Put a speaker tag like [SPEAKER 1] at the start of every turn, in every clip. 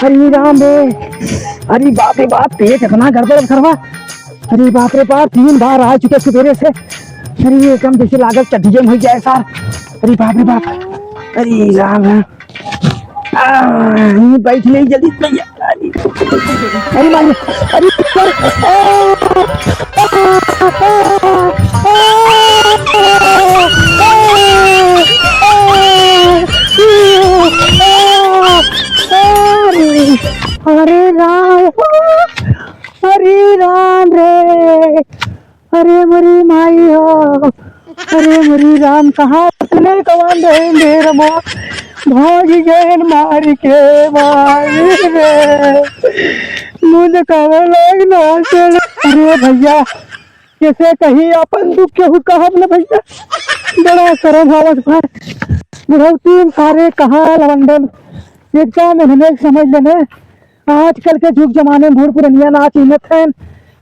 [SPEAKER 1] अरे राम रे, अरे बाप रे बाप, पेट इतना गड़बड़ करवा। अरे बाप रे बाप, 3 बार आ चुके सवेरे से। अरे ये कम जैसे लागत चढ़ियम हो जाए सर। अरे बाप रे बाप, अरे राम राम। बैठ नहीं जल्दी नहीं। अरे मालिक, अरे सर, अरे राम, अरे राम रे, अरे मरी माई हो, अरे मरी राम, कहाँ अपने कमान रहेंगे रमा, भाग गए मार के मारी रे, मुझे कहाँ लगना चल। अरे भैया, कैसे कहीं अपन दुख के हुक्का हमने भैया, बड़ा शर्म आवत भाई, बुढ़ौती सारे कहाँ लवंडन एकदम इन्हें समझ लेने। आजकल के जुग जमाने में बूढ़ पुरनिया ना कीमत है,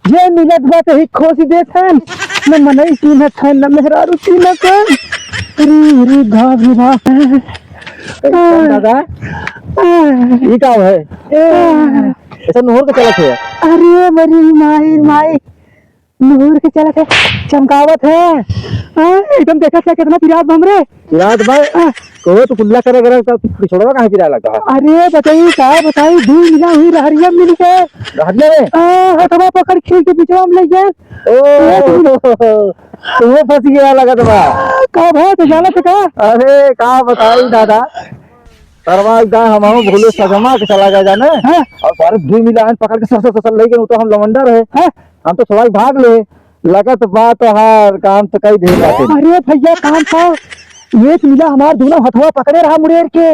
[SPEAKER 1] ये मिलत बात ही खोसी देत है, न मनई कीमत है न मेहरारू कीमत है। अरे अरे बाप रे बाप,
[SPEAKER 2] दादा ये का है ऐसा नोहर के चलत है।
[SPEAKER 1] अरे मरी माई माई, नूर के चलत है, चमकावत है। एकदम देखा क्या कितना पिरात बमरे
[SPEAKER 2] रात भाई कहो तो कुल्ला करे करे तो छोड़वा कहां पिरा लगा।
[SPEAKER 1] अरे बताइए क्या बताई, दूध मिला हुई रहरिया मिल गए,
[SPEAKER 2] रहने में
[SPEAKER 1] हथवा पकड़ खींच के पीछे हम ले गए।
[SPEAKER 2] तो वो फंस गया लगा था
[SPEAKER 1] का भाई तो जाना था का।
[SPEAKER 2] अरे का बताई दादा सरवा का हम भूले सजमा के चला गया जाने और बार दूध मिला पकड़ के ससल ले गए, तो हम लवंडा रहे हम तो सवाल भाग ले लगत बात हार काम तो कई दे जाते।
[SPEAKER 1] अरे भैया काम था, एक मिला हमार दोनों हथवा पकड़े रहा मुड़ेर के,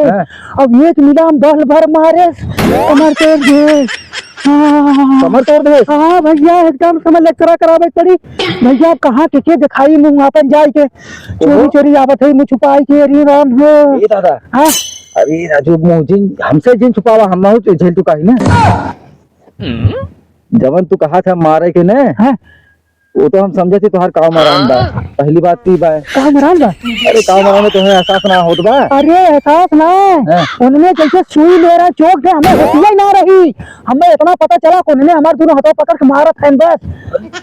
[SPEAKER 1] अब एक मिला हम बल भर मारे कमर तोड़ दे।
[SPEAKER 2] कमर तोड़ दे।
[SPEAKER 1] हाँ भैया एकदम समझ लेक्चरा करावे पड़ी भैया, कहाँ के दिखाई मुँह अपन जाए के चोरी चोरी आवत है मुँह छुपाई के। अरे राम हो
[SPEAKER 2] ये दादा,
[SPEAKER 1] हाँ
[SPEAKER 2] अरे राजू जिन हमसे जिन छुपावा हम झेल चुका ही ना, जवन तू कहा था मारे के ने वो तो हम समझे थे तुहार काव मरान बा। पहली बात की बा
[SPEAKER 1] कहाँ मरान बा।
[SPEAKER 2] अरे काव मरान में तुम्हें एहसास ना होत बा।
[SPEAKER 1] अरे एहसास ना, उनने जैसे सुई ले रहा चौक से हमें होतिया ही ना रही, हमें इतना पता चला कि उन्होंने हमारे दोनों हाथों पकड़ के मारा था बस।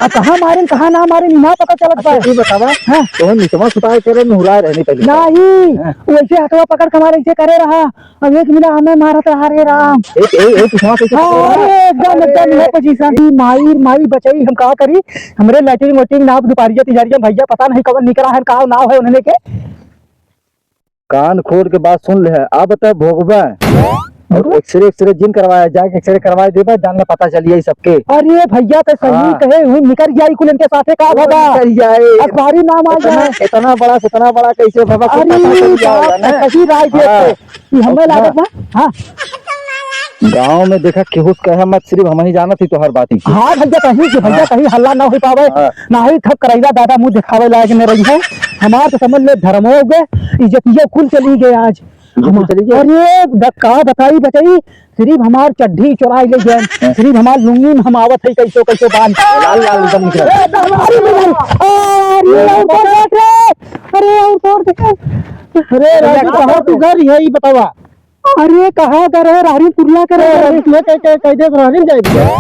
[SPEAKER 1] अब कहाँ मारे कहाँ ना मारे ना पता चलत बा।
[SPEAKER 2] ये बतावा तुम्हें निचवा छुपाए करे नहुरा रहने पहले
[SPEAKER 1] नहीं, वैसे हाथवा पकड़ के हमारे ऐसे करे रहा, अब एक मिला हमें मारा था। हरे राम एकदम एकदम पोजीशन माई माई बचाई, हम कहा करी हमरे लैटरिन वोटिंग नाप दुपारिया तिजारिया भैया पता नहीं कब निकला है का नाव है उन्होंने के।
[SPEAKER 2] कान खोल के बात सुन ले है, आप बता भोगबा और एक्सरे जिन करवाया जाके एक्सरे करवाए देबा जानना पता चलिए सबके।
[SPEAKER 1] अरे भैया तो सही कहे हुई निकल जाई कुल इनके साथे का बाबा
[SPEAKER 2] निकल जाए
[SPEAKER 1] अखबारी नाम आ जाए।
[SPEAKER 2] इतना बड़ा कैसे बाबा
[SPEAKER 1] कहीं राय देते हमें लागत बा। हाँ
[SPEAKER 2] गाँव में देखा केहू कहे मत, सिर्फ हम ही जाना थी तो हर बात ही।
[SPEAKER 1] हाँ भैया कहीं कि भैया कहीं हल्ला ना हो पावे, ना ही थक करैला दादा मुंह दिखावे लायक न रही है। हमार तो समझ ले धर्म हो गए, इज्जतिया कुल चली गए आज। अरे का बताई बचाई, सिर्फ हमार चड्ढी चुराई ले गए, सिर्फ हमार लुंगी में हम आवत है कैसो कैसो बांध
[SPEAKER 2] लाल लाल एकदम निकला।
[SPEAKER 1] अरे कहाँ तू घर यही बतावा। अरे कहाँ कर राहरी पुरला कर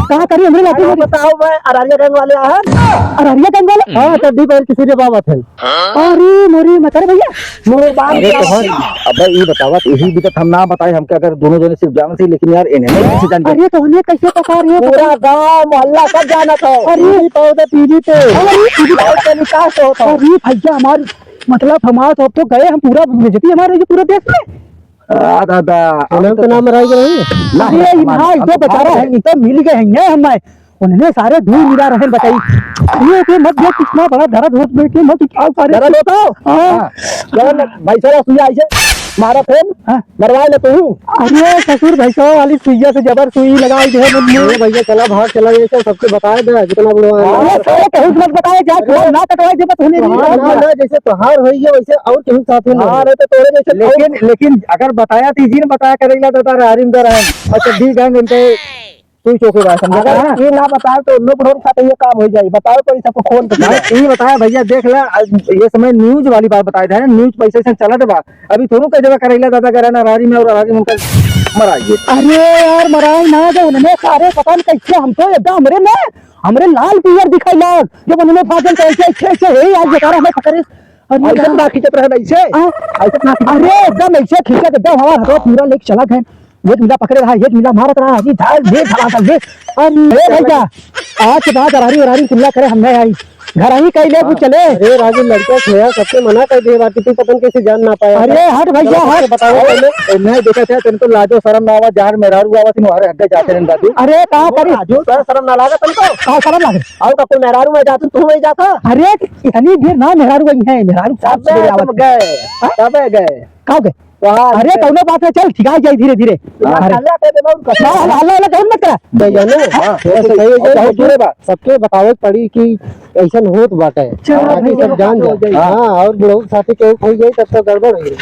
[SPEAKER 1] कहाँ करी हमरे लाठी में बताओ। मैं अररिया गंग वाले अररिया गंग वाले हाँ चड्डी पहन किसी ने बाबत है। अरे मोरी मत भैया मोरे बाप।
[SPEAKER 2] अब ये बतावा यही दिक्कत हम ना बताए हमके, अगर दोनों जने सिर्फ जान थी लेकिन यार इन्हें कैसे जान।
[SPEAKER 1] अरे तो उन्हें कैसे पता रही है, पूरा गांव मोहल्ला सब जाना था। अरे पौधे टीवी पे टेलीकास्ट होता। अरे भैया हमारे मतलब हमारे तो गए हम पूरा बेइज्जती हमारे पूरे देश में।
[SPEAKER 2] दादा
[SPEAKER 1] तो नाम रह गए भाई तो बता रहा है तो मिल गए हैं हमें, उन्होंने सारे धूल मिला रहे बताई। ये मत देख कितना बड़ा दर्द हो बेटे मत क्या सारे दर्द होता। हां भाई सारा सुइया आई है मारा फेन मरवा ले तू। अरे ससुर भैंसों वाली सुइया से जबर सुई लगाई दे मुझे भैया। चला बाहर चला ये सबके बताए दे जितना बुलवाया कहूं मत बताए जा ना कटवाए दे मत होने नहीं जैसे तोहार होई है वैसे और केहू साथ में हां रे तो तोरे जैसे। लेकिन अगर बताया थी जिन बताया करेला तो तारा हरिम दर है अच्छा ठीक है इनके तू चौके बात समझा। ये ना बताए तो लोग रोड खाते ये काम हो जाए। बताओ कोई सबको फोन पे ये बताया भैया देख ले ये समय न्यूज वाली बात बताया था, न्यूज पैसे से चला दे बा अभी थोड़ा कई जगह करेला दादा करे ना रारी में और रारी में
[SPEAKER 2] मराइए।
[SPEAKER 1] अरे यार मराई ना जो उन्होंने सारे पता नहीं कैसे हम तो एकदम हमरे लाल क्लियर दिखाई लाग जब उन्होंने बादल कैसे अच्छे अच्छे है आज बेकार हमें पकड़े। अरे
[SPEAKER 2] ऐसे ना खींचत रहे ऐसे
[SPEAKER 1] ऐसे ना अरे एकदम ऐसे खींचे एकदम हवा हटो पूरा लेके चला गए। एक मिला पकड़े रहा एक मिला मारत रहा अभी झाल दे धड़ा दे। अरे भैया आज के बाद अरारी चिल्ला करे हमने आई घर ही कहीं ले चले।
[SPEAKER 2] अरे राजू लड़का खोया सबसे मना कर दिए बात तू पतन कैसे जान ना पाया।
[SPEAKER 1] अरे हट भैया हट
[SPEAKER 2] बताओ पहले मैं देखा था तेरे को लाजो शर्म ना आवा जहां मेहरारू आवा तीन हमारे हड्डे जाते हैं दादू।
[SPEAKER 1] अरे का करी
[SPEAKER 2] राजू तो शर्म ना लागा तुमको
[SPEAKER 1] का शर्म लागे
[SPEAKER 2] आओ का कोई मेहरारू में जातू तू वही जाता।
[SPEAKER 1] अरे इतनी देर ना मेहरारू गई है मेहरारू साहब से
[SPEAKER 2] सब गए सब गए
[SPEAKER 1] का गए। अरे कौनो बात है चल ठिका जाए धीरे धीरे।
[SPEAKER 2] हल्ला कर दे बहुत कसम
[SPEAKER 1] हल्ला हल्ला कौन मत करा
[SPEAKER 2] जाने बहुत बुरे बात सबके बतावे पड़ी कि ऐसा होत बाटे
[SPEAKER 1] चलो
[SPEAKER 2] सब जान जाए। हां और बुढ़ऊ साथी के कोई गई तब तो गड़बड़ हो गई।